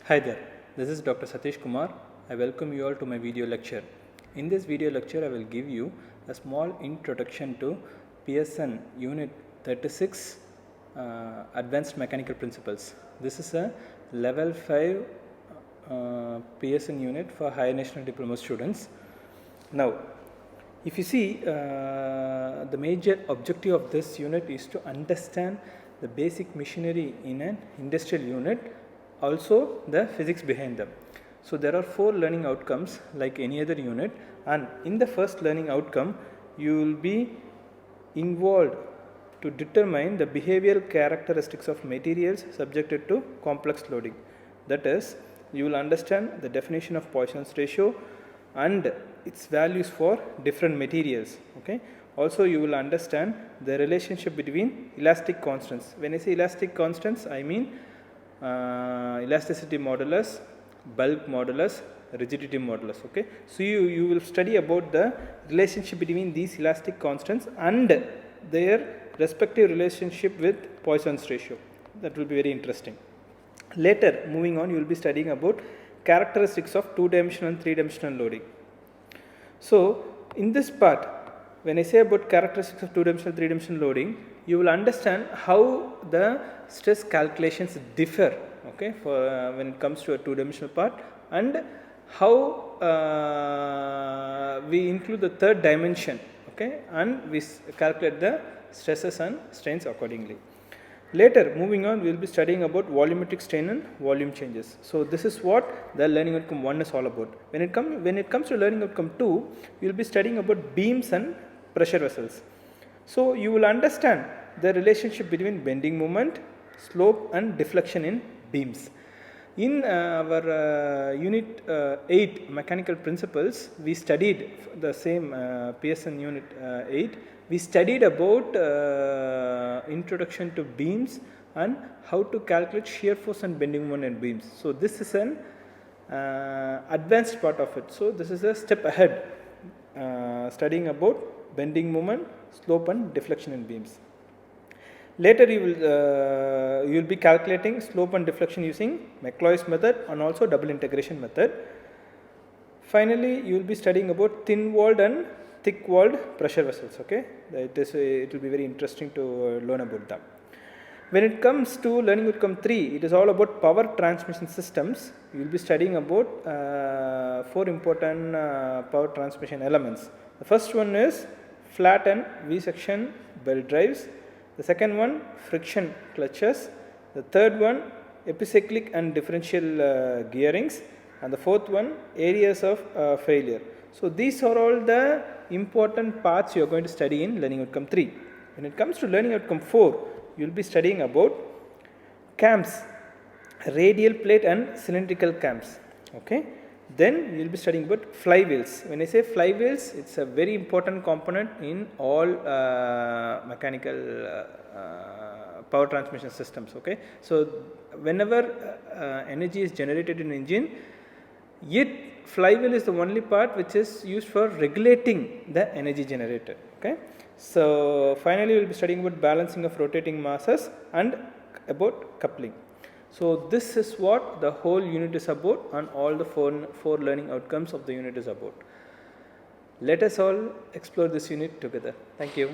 Hi there, this is Dr. Satish Kumar. I welcome you all to my video lecture. In this video lecture, I will give you a small introduction to Pearson Unit 36 Advanced Mechanical Principles. This is a level 5 Pearson unit for Higher National Diploma Students. Now, if you see, the major objective of this unit is to understand the basic machinery in an industrial unit, also the physics behind them. So there are 4 learning outcomes like any other unit, and in the first learning outcome you will be involved to determine the behavioral characteristics of materials subjected to complex loading. That is, you will understand the definition of Poisson's ratio and its values for different materials. Okay. Also you will understand the relationship between elastic constants. When I say elastic constants, I mean elasticity modulus, bulk modulus, rigidity modulus. Okay. So you will study about the relationship between these elastic constants and their respective relationship with Poisson's ratio. That will be very interesting. Later, moving on, you will be studying about characteristics of 2-dimensional and 3-dimensional loading. So in this part, when I say about characteristics of 2-dimensional, 3-dimensional loading, you will understand how the stress calculations differ, okay, for when it comes to a 2-dimensional part, and how we include the 3rd dimension, okay, and we calculate the stresses and strains accordingly. Later, moving on, we will be studying about volumetric strain and volume changes. So this is what the learning outcome 1 is all about. When it comes to learning outcome 2, you will be studying about beams and pressure vessels. So you will understand the relationship between bending moment, slope and deflection in beams. In our unit 8 mechanical principles, we studied the same Pearson unit 8. We studied about introduction to beams and how to calculate shear force and bending moment in beams. So this is an advanced part of it. So this is a step ahead, studying about bending moment, slope and deflection in beams. Later you will be calculating slope and deflection using Maclauy's method and also double integration method. Finally, you will be studying about thin-walled and thick-walled pressure vessels. Okay, it will be very interesting to learn about that. When it comes to learning outcome 3, it is all about power transmission systems. You will be studying about 4 important power transmission elements. The first one is flat and V-section belt drives. The second one, friction clutches. The third one, epicyclic and differential gearings. And the fourth one, areas of failure. So these are all the important parts you are going to study in learning outcome 3. When it comes to learning outcome 4, you will be studying about cams, radial plate and cylindrical cams. Okay. Then you will be studying about flywheels. When I say flywheels, it's a very important component in all mechanical power transmission systems. Okay. So whenever energy is generated in an engine, flywheel is the only part which is used for regulating the energy generated. Okay. So finally, we will be studying about balancing of rotating masses and about coupling. So this is what the whole unit is about, and all the four learning outcomes of the unit is about. Let us all explore this unit together. Thank you.